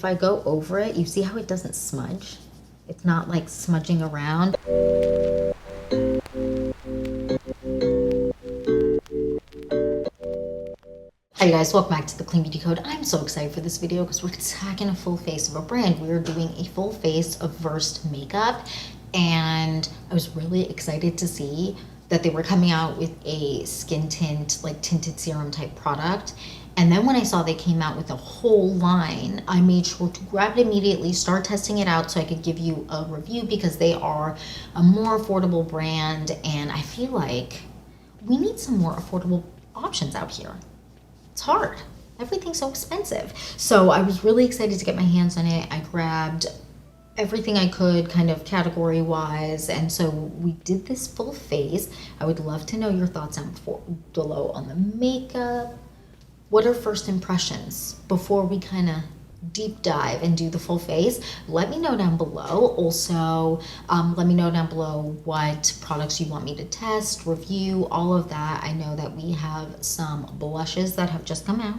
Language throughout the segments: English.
if I go over it, you see how it doesn't smudge? It's not like smudging around. Hi guys, welcome back to the Clean Beauty Code. I'm so excited for this video because we're attacking a full face of a brand. We're doing a full face of Versed makeup, and I was really excited to see that they were coming out with a skin tint, like tinted serum type product. And then when I saw they came out with a whole line, I made sure to grab it immediately, start testing it out so I could give you a review because they are a more affordable brand, and I feel like we need some more affordable options out here. It's hard. Everything's so expensive. So I was really excited to get my hands on it. I grabbed everything I could kind of category wise, and so we did this full face. I would love to know your thoughts down below on the makeup. What are first impressions before we kind of deep dive and do the full face? Let me know down below. Also, let me know down below what products you want me to test, review, all of that. I know that we have some blushes that have just come out.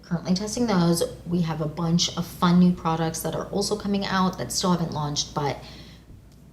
Currently testing those. We have a bunch of fun new products that are also coming out that still haven't launched, but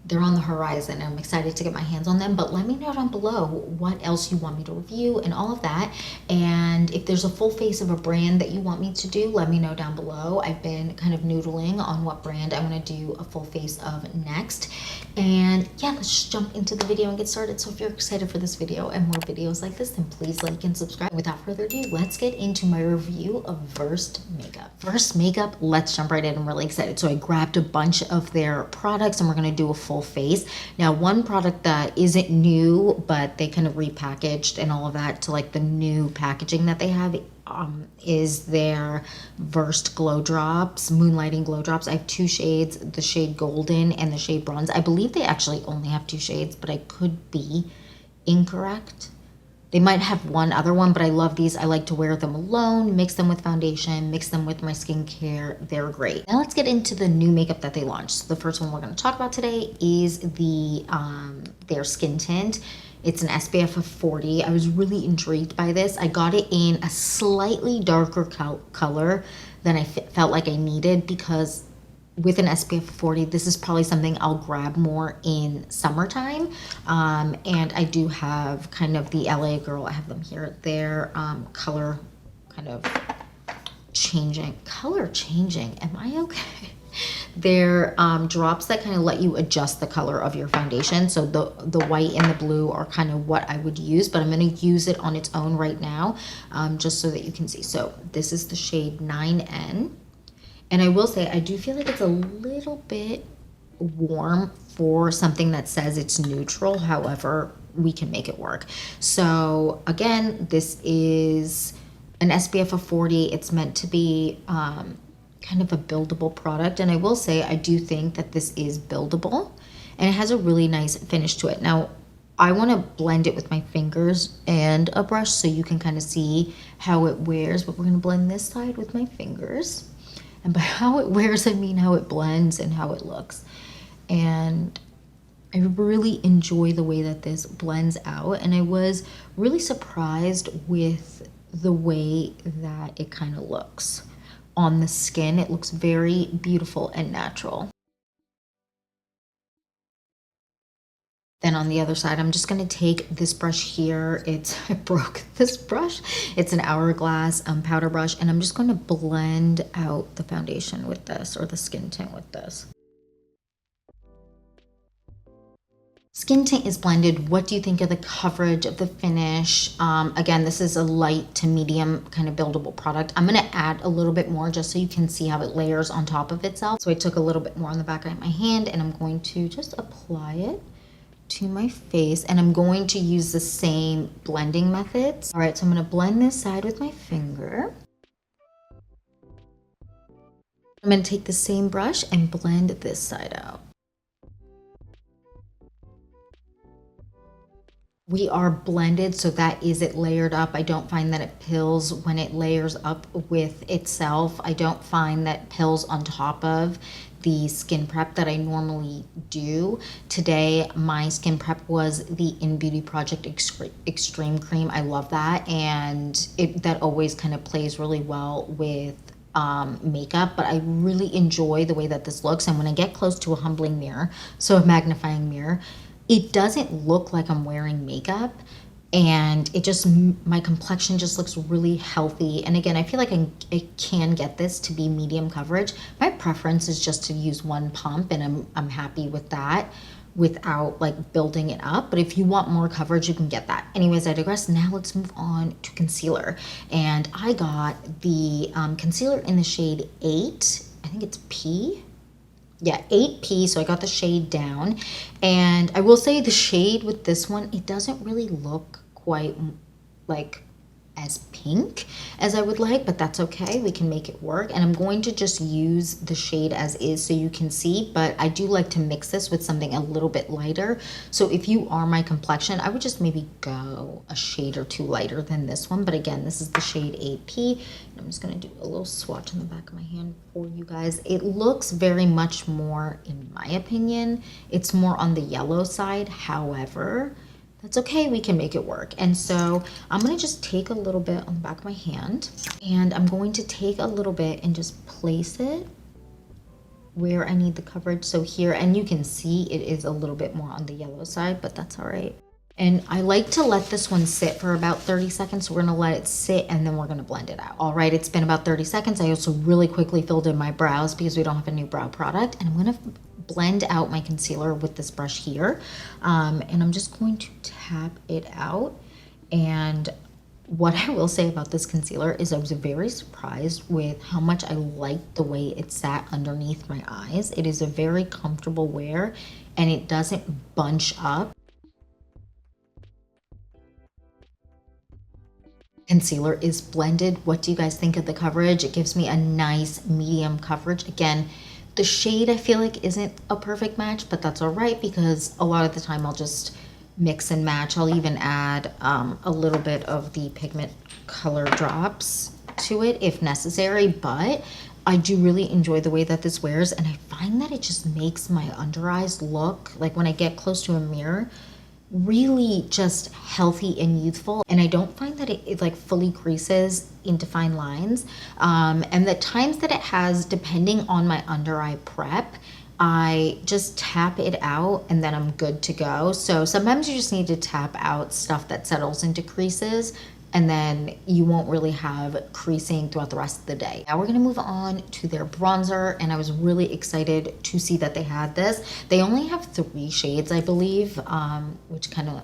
they're on the horizon. I'm excited to get my hands on them, but let me know down below what else you want me to review and all of that. And if there's a full face of a brand that you want me to do, let me know down below. I've been kind of noodling on what brand I want to do a full face of next. And yeah, let's just jump into the video and get started. So if you're excited for this video and more videos like this, then please like and subscribe. Without further ado, let's get into my review of Versed makeup. Versed makeup, let's jump right in. I'm really excited. So I grabbed a bunch of their products and we're going to do a full face. Now, one product that isn't new, but they kind of repackaged and all of that to like the new packaging that they have is their Versed Glow Drops, Moonlighting Glow Drops. I have two shades, the shade Golden and the shade Bronze. I believe they actually only have two shades, but I could be incorrect. They might have one other one, but I love these. I like to wear them alone, mix them with foundation, mix them with my skincare. They're great. Now let's get into the new makeup that they launched. So the first one we're going to talk about today is their skin tint. It's an SPF of 40. I was really intrigued by this. I got it in a slightly darker color than I felt like I needed, because with an SPF of 40, this is probably something I'll grab more in summertime. And I do have kind of the LA Girl. I have them here. They're color kind of changing. Color changing. Am I okay? They're drops that kind of let you adjust the color of your foundation. So the white and the blue are kind of what I would use, but I'm going to use it on its own right now, just so that you can see. So this is the shade 9N. And I will say, I do feel like it's a little bit warm for something that says it's neutral. However, we can make it work. So again, this is an SPF of 40. It's meant to be kind of a buildable product. And I will say, I do think that this is buildable and it has a really nice finish to it. Now, I want to blend it with my fingers and a brush so you can kind of see how it wears, but we're going to blend this side with my fingers. And by how it wears, I mean how it blends and how it looks. And I really enjoy the way that this blends out. And I was really surprised with the way that it kind of looks on the skin. It looks very beautiful and natural. Then on the other side, I'm just going to take this brush here. I broke this brush. It's an Hourglass powder brush, and I'm just going to blend out the foundation with this, or the skin tint with this. Skin tint is blended. What do you think of the coverage of the finish? Again, this is a light to medium kind of buildable product. I'm going to add a little bit more just so you can see how it layers on top of itself. So I took a little bit more on the back of my hand, and I'm going to just apply it to my face, and I'm going to use the same blending methods. All right, so I'm going to blend this side with my finger. I'm going to take the same brush and blend this side out. We are blended, so that is it layered up. I don't find that it pills when it layers up with itself. I don't find that pills on top of the skin prep that I normally do. Today, my skin prep was the In Beauty Project Extreme Cream. I love that, and that always kind of plays really well with makeup, but I really enjoy the way that this looks. And when I get close to a humbling mirror, so a magnifying mirror, it doesn't look like I'm wearing makeup, and it just, my complexion just looks really healthy. And again, I feel like I can get this to be medium coverage. My preference is just to use one pump, and I'm happy with that without like building it up. But if you want more coverage, you can get that. Anyways, I digress. Now let's move on to concealer. And I got the concealer in the shade 8. I think it's P. Yeah, 8P, so I got the shade down. And I will say the shade with this one, it doesn't really look quite like as pink as I would like, but that's okay. We can make it work. And I'm going to just use the shade as is so you can see, but I do like to mix this with something a little bit lighter. So if you are my complexion, I would just maybe go a shade or two lighter than this one. But again, this is the shade 8P. And I'm just gonna do a little swatch on the back of my hand for you guys. It looks very much more, in my opinion, it's more on the yellow side. However, that's okay, we can make it work. And so I'm gonna just take a little bit on the back of my hand, and I'm going to take a little bit and just place it where I need the coverage. So here, and you can see it is a little bit more on the yellow side, but that's all right. And I like to let this one sit for about 30 seconds. So we're gonna let it sit and then we're gonna blend it out. All right, it's been about 30 seconds. I also really quickly filled in my brows because we don't have a new brow product. And I'm gonna blend out my concealer with this brush here. And I'm just going to tap it out. And what I will say about this concealer is I was very surprised with how much I liked the way it sat underneath my eyes. It is a very comfortable wear and it doesn't bunch up. Concealer is blended. What do you guys think of the coverage? It gives me a nice medium coverage. Again, the shade I feel like isn't a perfect match, but that's all right because a lot of the time I'll just mix and match. I'll even add a little bit of the pigment color drops to it if necessary, but I do really enjoy the way that this wears, and I find that it just makes my under eyes look like, when I get close to a mirror, really just healthy and youthful. And I don't find that it like fully creases into fine lines. And the times that it has, depending on my under eye prep, I just tap it out and then I'm good to go. So sometimes you just need to tap out stuff that settles into creases, and then you won't really have creasing throughout the rest of the day. Now we're gonna move on to their bronzer, and I was really excited to see that they had this. They only have 3 shades, I believe, which kind of,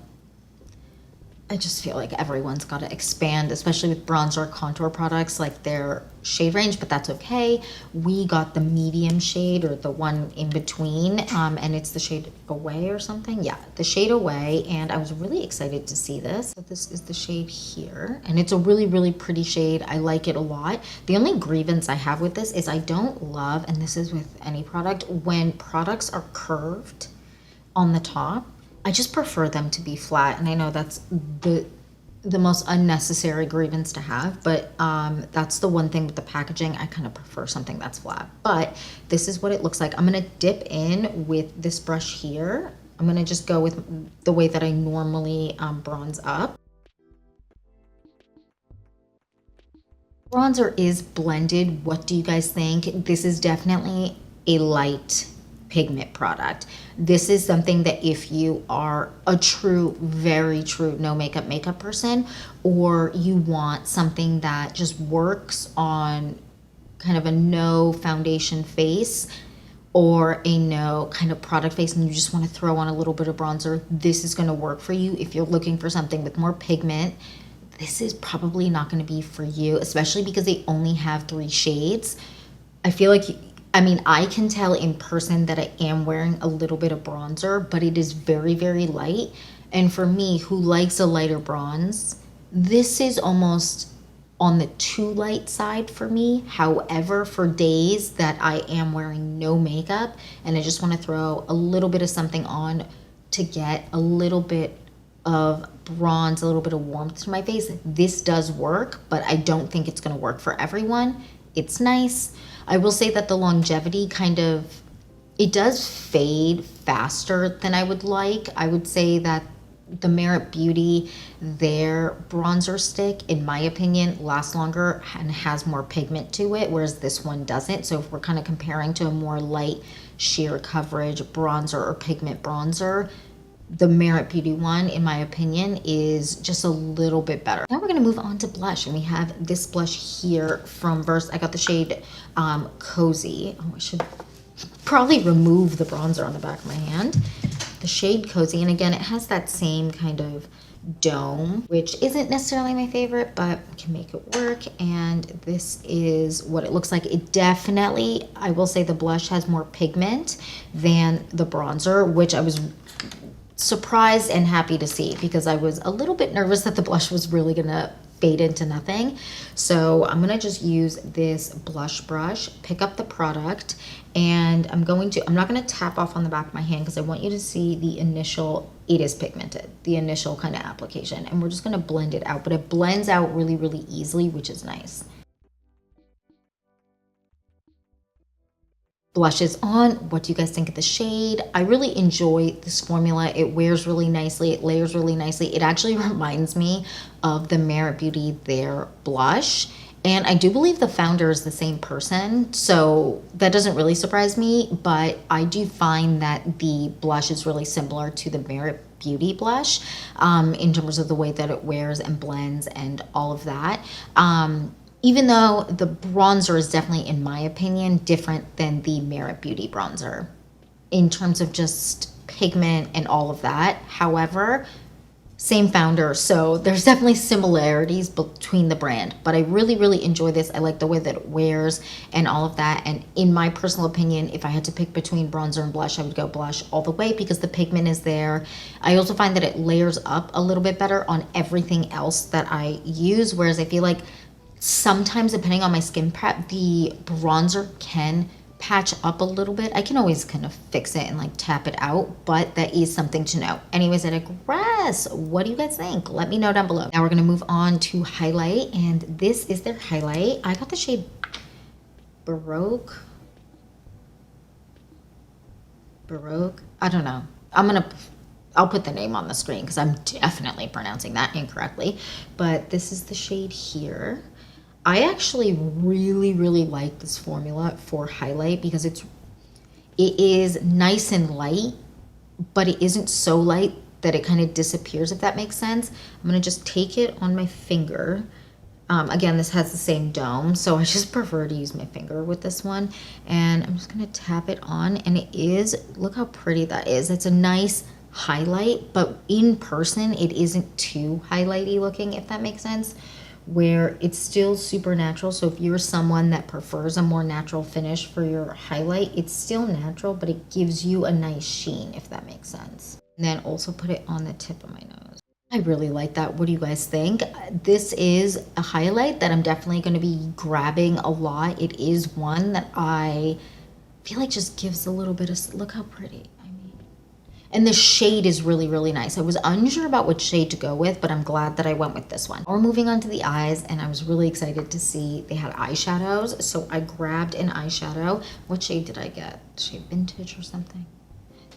I just feel like everyone's got to expand, especially with bronzer contour products, like their shade range, but that's okay. We got the medium shade, or the one in between, and it's the shade Away or something. Yeah, the shade Away, and I was really excited to see this. So this is the shade here, and it's a really, really pretty shade. I like it a lot. The only grievance I have with this is I don't love, and this is with any product, when products are curved on the top. I just prefer them to be flat, and I know that's the most unnecessary grievance to have, but that's the one thing with the packaging. I kind of prefer something that's flat, but this is what it looks like. I'm gonna dip in with this brush here. I'm gonna just go with the way that I normally bronze up. Bronzer is blended. What do you guys think? This is definitely a light pigment product. This is something that if you are a true, very true no makeup person, or you want something that just works on kind of a no foundation face or a no kind of product face, and you just want to throw on a little bit of bronzer, this is going to work for you. If you're looking for something with more pigment, this is probably not going to be for you, especially because they only have 3 shades. I feel like I mean, I can tell in person that I am wearing a little bit of bronzer, but it is very, very light. And for me, who likes a lighter bronze, this is almost on the too light side for me. However, for days that I am wearing no makeup and I just want to throw a little bit of something on to get a little bit of bronze, a little bit of warmth to my face, this does work, but I don't think it's going to work for everyone. It's nice. I will say that the longevity kind of, it does fade faster than I would like. I would say that the Merit Beauty, their bronzer stick, in my opinion, lasts longer and has more pigment to it, whereas this one doesn't. So if we're kind of comparing to a more light sheer coverage bronzer or pigment bronzer, the Merit Beauty one, in my opinion, is just a little bit better. Now we're going to move on to blush, and we have this blush here from Verse. I got the shade Cozy. Oh, I should probably remove the bronzer on the back of my hand. The shade Cozy, and again, it has that same kind of dome, which isn't necessarily my favorite, but I can make it work. And this is what it looks like. It definitely, I will say, the blush has more pigment than the bronzer, which I was surprised and happy to see, because I was a little bit nervous that the blush was really gonna fade into nothing. So I'm gonna just use this blush brush, pick up the product, and I'm not gonna tap off on the back of my hand because I want you to see the initial, it is pigmented, the initial kind of application, and we're just gonna blend it out, but it blends out really, really easily, which is nice. Blushes on. What do you guys think of the shade? I really enjoy this formula. It wears really nicely. It layers really nicely. It actually reminds me of the Merit Beauty Their blush. And I do believe the founder is the same person, so that doesn't really surprise me, but I do find that the blush is really similar to the Merit Beauty blush in terms of the way that it wears and blends and all of that. Even though the bronzer is definitely, in my opinion, different than the Merit Beauty bronzer in terms of just pigment and all of that. However, same founder, so there's definitely similarities between the brand, but I really, really enjoy this. I like the way that it wears and all of that. And in my personal opinion, if I had to pick between bronzer and blush, I would go blush all the way because the pigment is there. I also find that it layers up a little bit better on everything else that I use, whereas I feel like sometimes, depending on my skin prep, the bronzer can patch up a little bit. I can always kind of fix it and like tap it out, but that is something to know. Anyways, I digress. What do you guys think? Let me know down below. Now we're gonna move on to highlight, and this is their highlight. I got the shade Baroque. I don't know. I'll put the name on the screen because I'm definitely pronouncing that incorrectly, but this is the shade here. I actually really, really like this formula for highlight because it is nice and light, but it isn't so light that it kind of disappears, if that makes sense. I'm going to just take it on my finger. Again, this has the same dome, so I just prefer to use my finger with this one. And I'm just going to tap it on, and it is, look how pretty that is. It's a nice highlight, but in person, it isn't too highlighty looking, if that makes sense, where it's still super natural. So if you're someone that prefers a more natural finish for your highlight, it's still natural, but it gives you a nice sheen, if that makes sense. And then also put it on the tip of my nose. I really like that. What do you guys think? This is a highlight that I'm definitely going to be grabbing a lot. It is one that I feel like just gives a little bit of, look how pretty. And the shade is really, really nice. I was unsure about which shade to go with, but I'm glad that I went with this one. We're moving on to the eyes, and I was really excited to see they had eyeshadows. So I grabbed an eyeshadow. What shade did I get? Shade Vintage or something?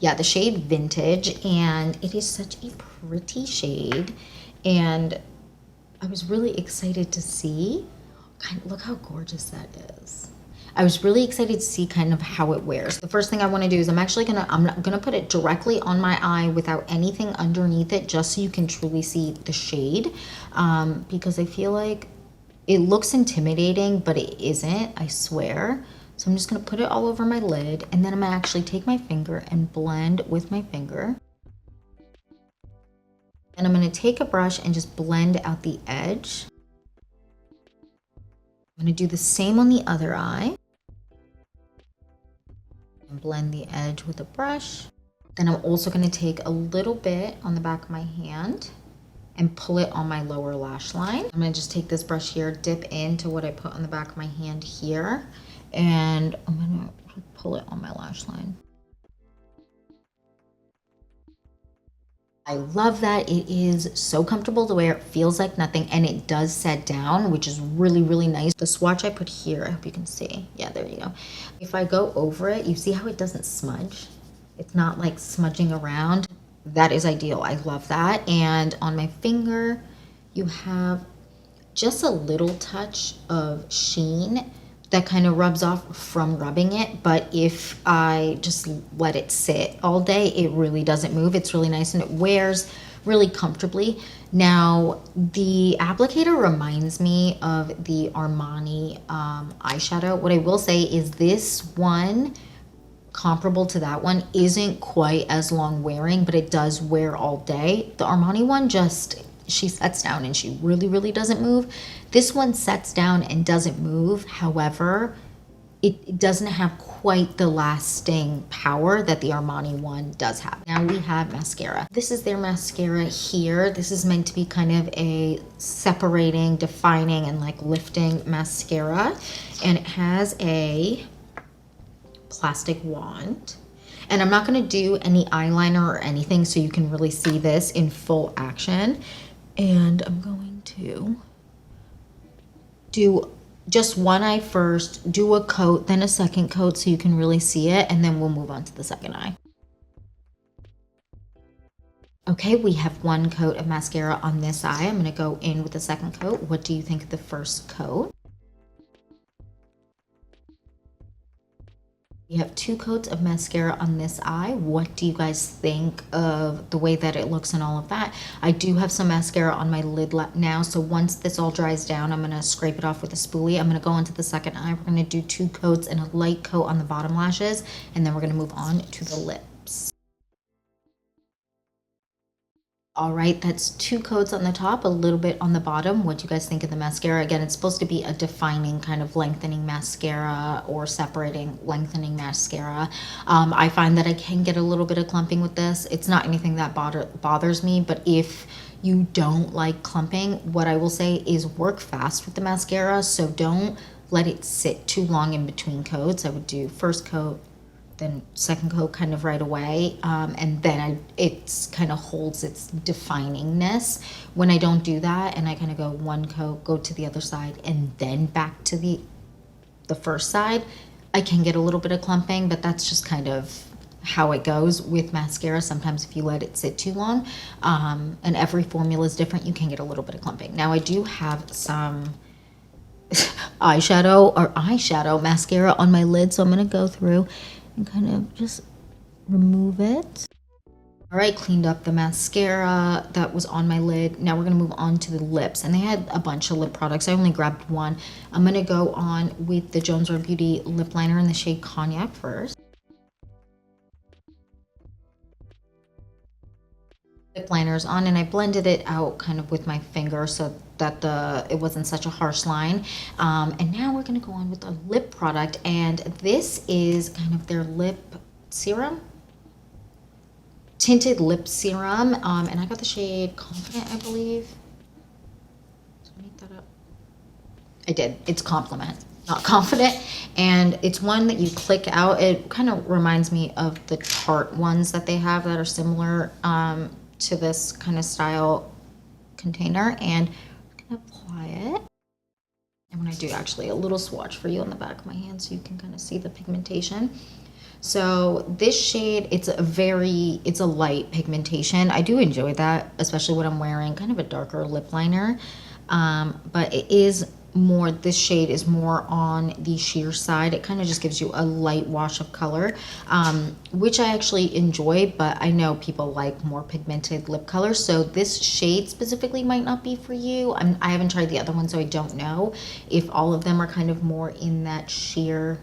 Yeah, the shade Vintage, and it is such a pretty shade. And I was really excited to see, look how gorgeous that is. I was really excited to see kind of how it wears. The first thing I want to do is I'm gonna put it directly on my eye without anything underneath it, just so you can truly see the shade, because I feel like it looks intimidating, but it isn't, I swear. So I'm just gonna put it all over my lid, and then I'm gonna actually take my finger and blend with my finger. And I'm gonna take a brush and just blend out the edge. I'm gonna do the same on the other eye. And blend the edge with a brush. Then I'm also going to take a little bit on the back of my hand and pull it on my lower lash line. I'm going to just take this brush here, dip into what I put on the back of my hand here, and I'm going to pull it on my lash line. I love that it is so comfortable to wear. It feels like nothing, and it does set down, which is really, really nice. The swatch I put here, I hope you can see. Yeah, there you go. If I go over it, you see how it doesn't smudge? It's not like smudging around. that is ideal. I love that. And on my finger, you have just a little touch of sheen that kind of rubs off from rubbing it. But if I just let it sit all day, it really doesn't move. It's really nice and it wears really comfortably. Now, the applicator reminds me of the Armani eyeshadow. What I will say is this one, comparable to that one, isn't quite as long wearing, but it does wear all day. The Armani one just, she sets down and she really doesn't move. This one sets down and doesn't move. However, it doesn't have quite the lasting power that the Armani one does have. Now we have mascara. This is their mascara here. This is meant to be kind of a separating, defining, and like lifting mascara. And it has a plastic wand. And I'm not going to do any eyeliner or anything so you can really see this in full action. And I'm going to do just one eye first, do a coat, then a second coat so you can really see it, and then we'll move on to the second eye. Okay, we have one coat of mascara on this eye. I'm going to go in with the second coat. What do you think of the first coat? We have two coats of mascara on this eye. What do you guys think of the way that it looks and all of that? I do have some mascara on my lid now, so once this all dries down, I'm going to scrape it off with a spoolie. I'm going to go into the second eye. We're going to do two coats and a light coat on the bottom lashes, and then we're going to move on to the lips. All right, that's two coats on the top, a little bit on the bottom. What do you guys think of the mascara? Again, it's supposed to be a defining kind of lengthening mascara or separating lengthening mascara. I find that I can get a little bit of clumping with this. It's not anything that bothers me, but if you don't like clumping, what I will say is work fast with the mascara. So don't let it sit too long in between coats. I would do first coat, then second coat kind of right away, and then it's kind of holds its definingness. When I don't do that and I kind of go one coat, go to the other side, and then back to the first side, I can get a little bit of clumping, but that's just kind of how it goes with mascara. Sometimes if you let it sit too long, and every formula is different, you can get a little bit of clumping. Now I do have some eyeshadow mascara on my lid, so I'm going to go through and kind of just remove it. All right, cleaned up the mascara that was on my lid. Now we're gonna move on to the lips, and they had a bunch of lip products. I only grabbed one. I'm gonna go on with the Jones Beauty lip liner in the shade Cognac first. Lip liners on, and I blended it out kind of with my finger so that it wasn't such a harsh line. And now we're going to go on with a lip product, and this is kind of their lip serum, tinted lip serum, and I got the shade Confident, I believe. Did I make that up? I did. It's Compliment, not Confident, and it's one that you click out. It kind of reminds me of the Tarte ones that they have that are similar to this kind of style container, and I'm gonna apply it. And when I do, actually, a little swatch for you on the back of my hand so you can kind of see the pigmentation. So this shade, it's a light pigmentation. I do enjoy that, especially when I'm wearing kind of a darker lip liner, but it is more, this shade is more on the sheer side. It kind of just gives you a light wash of color, which I actually enjoy, but I know people like more pigmented lip colors, so this shade specifically might not be for you. I haven't tried the other one, so I don't know if all of them are kind of more in that sheer,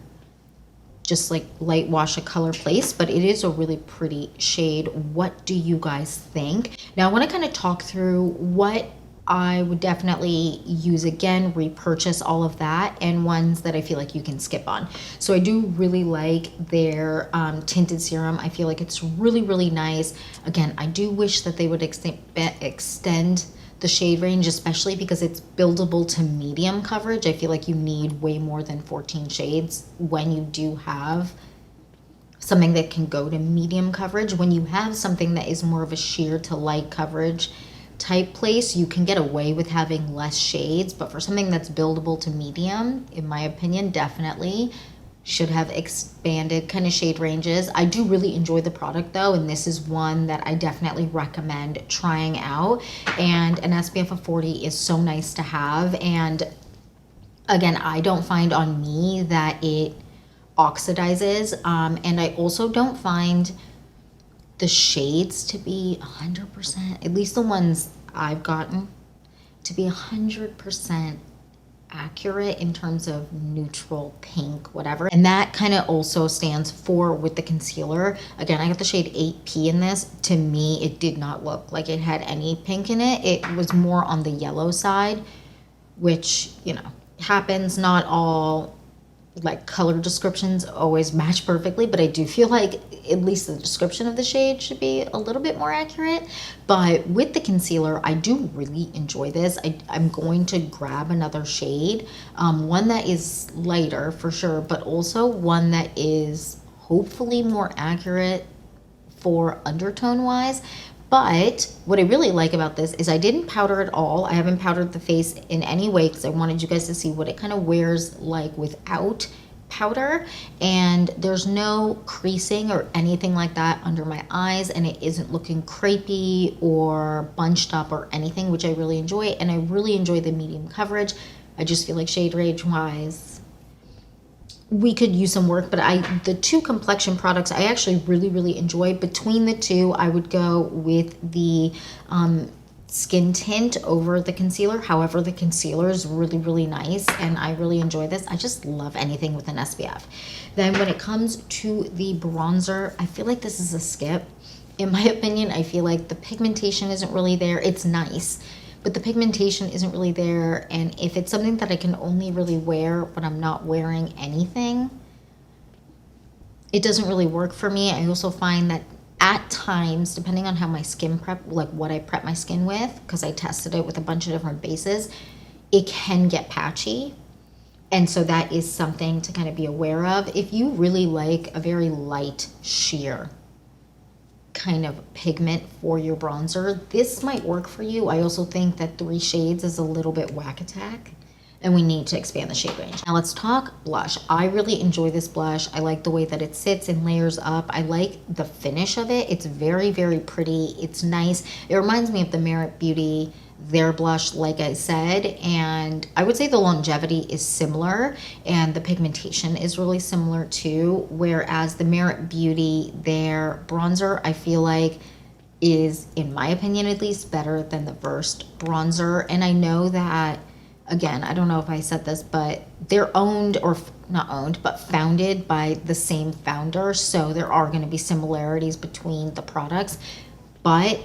just like light wash of color place, but it is a really pretty shade. What do you guys think? Now I want to kind of talk through what I would definitely use again, repurchase, all of that, and ones that I feel like you can skip on. So I do really like their tinted serum. I feel like it's really nice. Again, I do wish that they would extend the shade range, especially because it's buildable to medium coverage. I feel like you need way more than 14 shades when you do have something that can go to medium coverage. When you have something that is more of a sheer to light coverage type place, you can get away with having less shades, but for something that's buildable to medium, in my opinion, definitely should have expanded kind of shade ranges. I do really enjoy the product though, and this is one that I definitely recommend trying out. And an SPF of 40 is so nice to have. And again, I don't find on me that it oxidizes. And I also don't find the shades to be 100%, at least the ones I've gotten, to be 100% accurate in terms of neutral pink, whatever. And that kind of also stands for with the concealer. Again, I got the shade 8P in this. To me, it did not look like it had any pink in it. It was more on the yellow side, which, you know, happens. Not all like color descriptions always match perfectly, but I do feel like at least the description of the shade should be a little bit more accurate. But with the concealer, I do really enjoy this. I'm going to grab another shade, one that is lighter for sure, but also one that is hopefully more accurate for undertone wise. But what I really like about this is I didn't powder at all. I haven't powdered the face in any way because I wanted you guys to see what it kind of wears like without powder. And there's no creasing or anything like that under my eyes, and it isn't looking crepey or bunched up or anything, which I really enjoy. And I really enjoy the medium coverage. I just feel like shade range wise, we could use some work, but the two complexion products I actually really enjoy. Between the two, I would go with the skin tint over the concealer. However, the concealer is really nice, and I really enjoy this. I just love anything with an SPF. Then when it comes to the bronzer, I feel like this is a skip. In my opinion, I feel like the pigmentation isn't really there. It's nice, but the pigmentation isn't really there. And if it's something that I can only really wear when I'm not wearing anything, it doesn't really work for me. I also find that at times, depending on how my skin prep, like what I prep my skin with, because I tested it with a bunch of different bases, it can get patchy. And so that is something to kind of be aware of. If you really like a very light sheer kind of pigment for your bronzer, this might work for you. I also think that 3 shades is a little bit whack attack, and we need to expand the shade range. Now let's talk blush. I really enjoy this blush. I like the way that it sits and layers up. I like the finish of it. It's very pretty. It's nice. It reminds me of the Merit Beauty their blush, like I said, and I would say the longevity is similar and the pigmentation is really similar too, whereas the Merit Beauty their bronzer, I feel like, is, in my opinion at least, better than the Versed bronzer. And I know that, again, I don't know if I said this, but they're owned, or not owned, but founded by the same founder, so there are going to be similarities between the products, but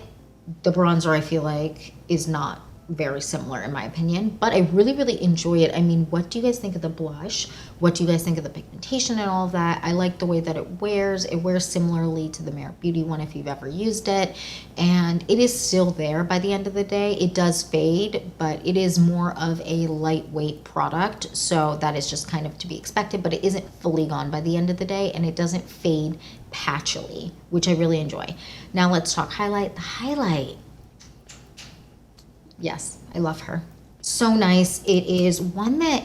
the bronzer I feel like is not very similar in my opinion, but I really enjoy it. I mean, what do you guys think of the blush? What do you guys think of the pigmentation and all of that? I like the way that it wears. It wears similarly to the Merit Beauty one if you've ever used it, and it is still there by the end of the day. It does fade, but it is more of a lightweight product, so that is just kind of to be expected, but it isn't fully gone by the end of the day, and it doesn't fade patchily, which I really enjoy. Now let's talk highlight. The highlight, yes, I love her. So nice. It is one that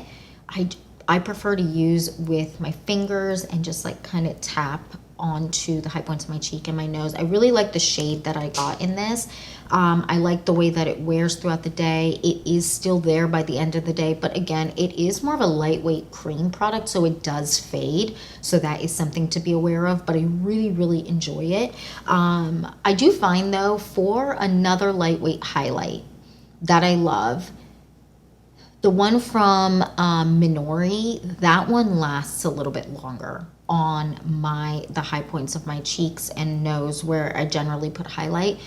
I prefer to use with my fingers and just like kind of tap onto the high points of my cheek and my nose. I really like the shade that I got in this. I like the way that it wears throughout the day. It is still there by the end of the day, but again, it is more of a lightweight cream product, so it does fade. So that is something to be aware of, but I really enjoy it. I do find though, for another lightweight highlight that I love, the one from Minori, that one lasts a little bit longer on the high points of my cheeks and nose where I generally put highlight.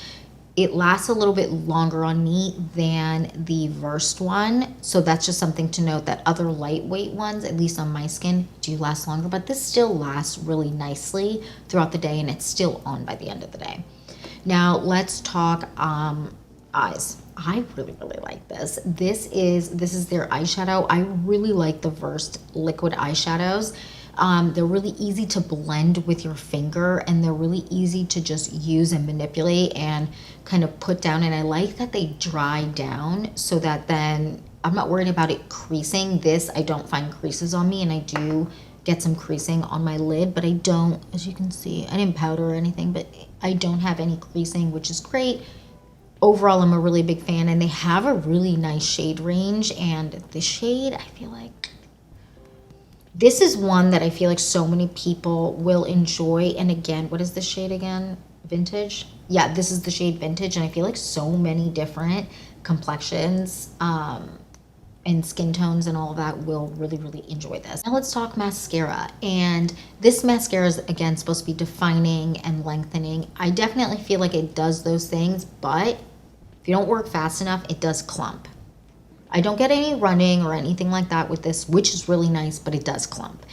It lasts a little bit longer on me than the Versed one. So that's just something to note, that other lightweight ones, at least on my skin, do last longer, but this still lasts really nicely throughout the day and it's still on by the end of the day. Now let's talk eyes. I really like this. This is their eyeshadow. I really like the Versed liquid eyeshadows. They're really easy to blend with your finger, and they're really easy to just use and manipulate and kind of put down. And I like that they dry down so that then I'm not worried about it creasing. This, I don't find creases on me, and I do get some creasing on my lid, but I don't, as you can see, I didn't powder or anything, but I don't have any creasing, which is great. Overall, I'm a really big fan, and they have a really nice shade range, and the shade, I feel like, this is one that I feel like so many people will enjoy. And again, what is the shade again? Vintage? Yeah, this is the shade Vintage, and I feel like so many different complexions and skin tones and all of that will really, really enjoy this. Now let's talk mascara. And this mascara is, again, supposed to be defining and lengthening. I definitely feel like it does those things, but if you don't work fast enough, it does clump. I don't get any running or anything like that with this, which is really nice, but it does clump.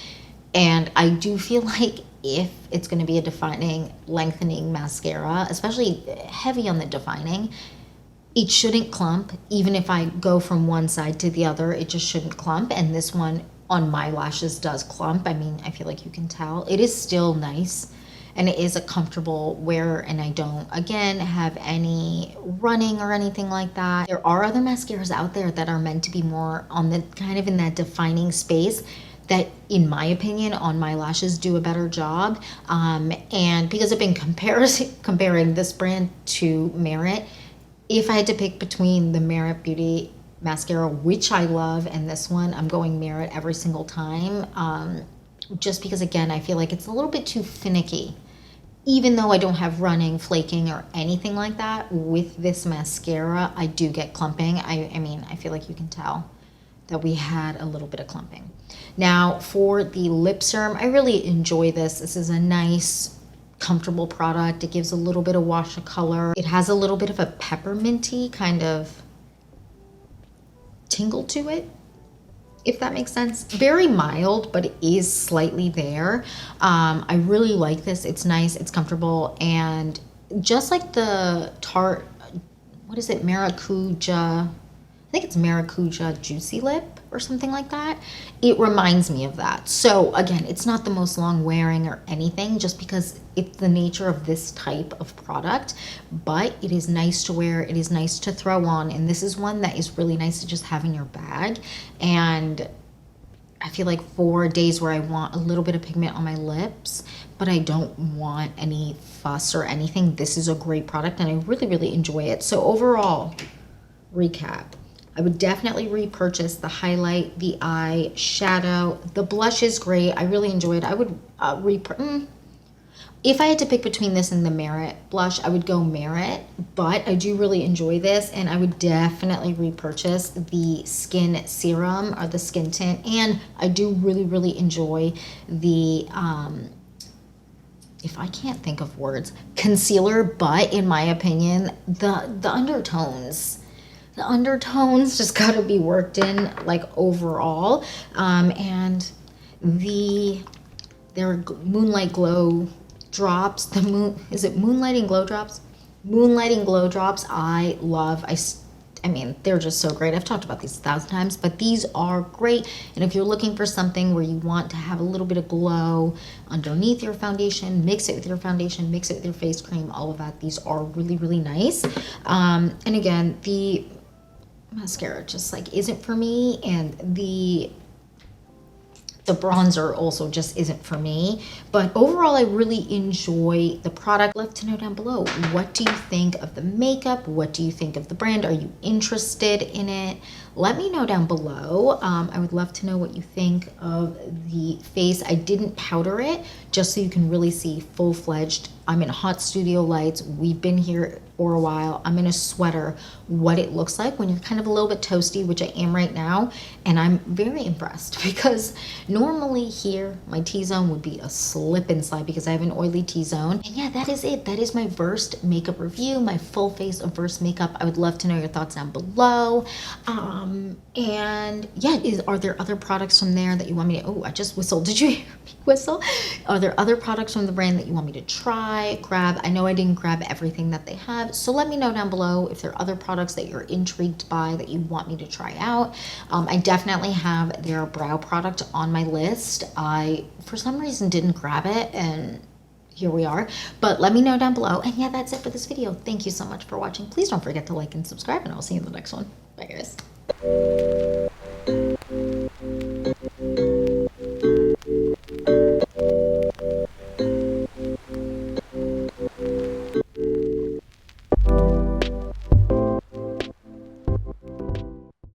And I do feel like if it's going to be a defining, lengthening mascara, especially heavy on the defining, it shouldn't clump. Even if I go from one side to the other, it just shouldn't clump. And this one on my lashes does clump. I mean, I feel like you can tell. It is still nice, and it is a comfortable wear, and I don't, again, have any running or anything like that. There are other mascaras out there that are meant to be more on the kind of in that defining space that, in my opinion, on my lashes do a better job. And because I've been comparing this brand to Merit, if I had to pick between the Merit Beauty mascara, which I love, and this one, I'm going Merit every single time. Just because, again, I feel like it's a little bit too finicky. Even though I don't have running, flaking, or anything like that, with this mascara, I do get clumping. I mean, I feel like you can tell that we had a little bit of clumping. Now, for the lip serum, I really enjoy this. This is a nice, comfortable product. It gives a little bit of wash of color. It has a little bit of a pepperminty kind of tingle to it, if that makes sense. Very mild, but it is slightly there. I really like this. It's nice, it's comfortable, and just like the Tarte, what is it, Maracuja, I think it's Maracuja Juicy Lip or something like that. It reminds me of that. So again, it's not the most long wearing or anything, just because it's the nature of this type of product, but it is nice to wear. It is nice to throw on. And this is one that is really nice to just have in your bag. And I feel like for days where I want a little bit of pigment on my lips, but I don't want any fuss or anything, this is a great product, and I really, really enjoy it. So overall, recap. I would definitely repurchase the highlight, the eye shadow. The blush is great. I really enjoy it. I would if I had to pick between this and the Merit blush, I would go Merit, but I do really enjoy this, and I would definitely repurchase the skin serum or the skin tint. And I do really, really enjoy the if I can't think of words, concealer, but in my opinion, the undertones. The undertones just got to be worked in, like, overall. And their Moonlight Glow drops, is it Moonlighting Glow Drops? Moonlighting Glow Drops, I love. I mean, they're just so great. I've talked about these 1,000 times, but these are great. And if you're looking for something where you want to have a little bit of glow underneath your foundation, mix it with your foundation, mix it with your face cream, all of that, these are really, really nice. And again, the mascara just like isn't for me, and the bronzer also just isn't for me. But overall, I really enjoy the product. Love to know down below, what do you think of the makeup? What do you think of the brand? Are you interested in it? Let me know down below. I would love to know what you think of the face. I didn't powder it, just so you can really see full-fledged. I'm in hot studio lights. We've been here for a while. I'm in a sweater, what it looks like when you're kind of a little bit toasty, which I am right now. And I'm very impressed, because normally here, my T-zone would be a slip and slide because I have an oily T-zone. And yeah, that is it. That is my Versed makeup review, my full face of Versed makeup. I would love to know your thoughts down below. And yeah, are there other products from there that you want me to, oh, I just whistled. Did you hear me whistle? Are there other products from the brand that you want me to try, grab? I know I didn't grab everything that they have, so let me know down below if there are other products that you're intrigued by that you want me to try out. I definitely have their brow product on my list. I, for some reason, didn't grab it, and here we are. But let me know down below. And yeah, that's it for this video. Thank you so much for watching. Please don't forget to like and subscribe, and I'll see you in the next one. Bye, guys.